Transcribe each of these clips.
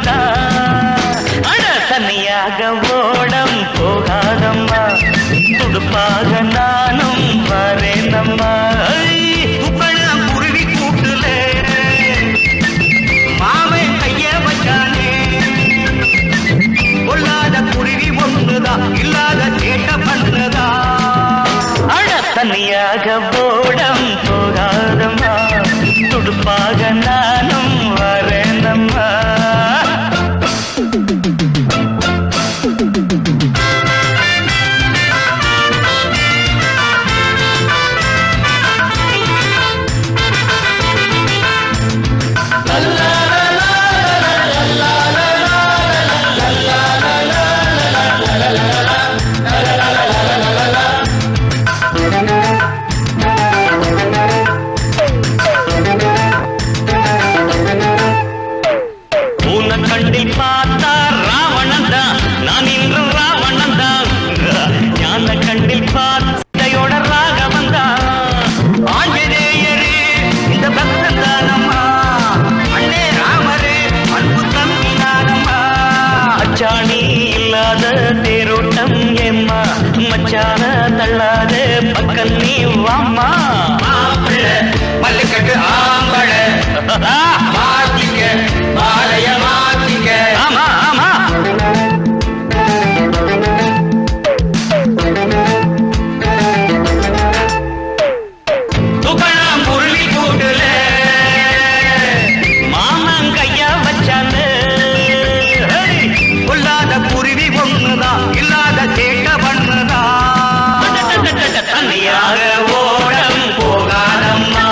தான் அட தனியாக ஓடம் போகாதம்மா துடுப்பாக நானும் வரேனம்மா குருவி கூட்டுல மாமன் கைய வச்சானே கொள்ளாத குருவி ஒன்றுதான் இல்லாத சேட்ட பண்ணுதா அட தனியாக ஓடம் போகாதம்மா துடுப்பாக நானும் வரேனம்மா கண்ணில் பார்த்தா ராவணன் தான் நான் இன்றும் ராவணன் தான் ஞான கண்ணில் பார்த்தையோட ராகவன் தான் ஆஞ்சநேயரே இந்த பக்தன் தானம்மா அண்ணே ராமரே அன்பு தம்பி நானம்மா அச்சாணி இல்லாத தேரோட்டம் ஏம்மா மச்சான தள்ளாத பக்கம் நீ வாம்மா மல்லுக்கட்டு ஆம்பள மாத்திக்க மாலைய மாத்திக்க ஆமா ஆமா துகணம் குருவி கூட்டுல மாமன் கையா வச்சான்னு கொள்ளாத குருவி ஒண்ணுதான் இல்லாத சேட்ட பண்ணுதான் தனியாக ஓடம் போகாதம்மா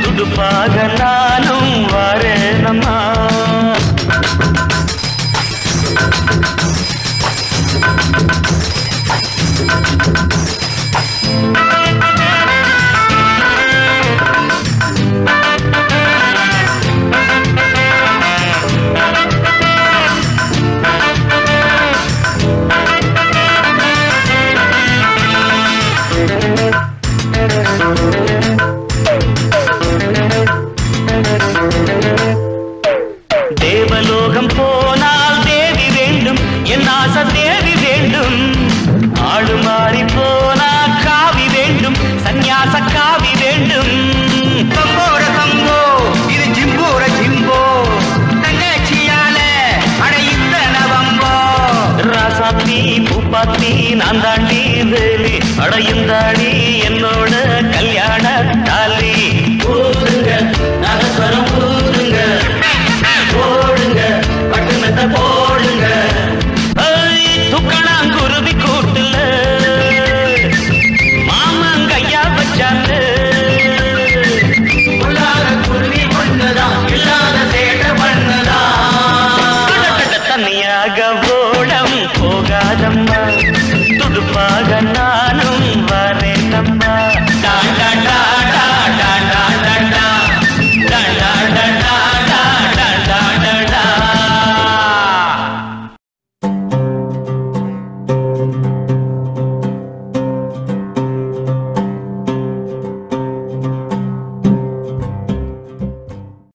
துடுப்பாக நானும் வரேனம்மா தேவலோகம் போனால் தேவி வேண்டும் என் ஆசை தேவி வேண்டும் ஆடு மாறி போனா காவி வேண்டும் சந்நியாச காவி வேண்டும் தம்போர தம்போ இது ஜிம்போர ஜிம்போ தங்கச்சியால அடையுத்த நவம்போ ராசாத்தி பூப்பாத்தி நான் தாண்டி வேலி அடையுந்தாடி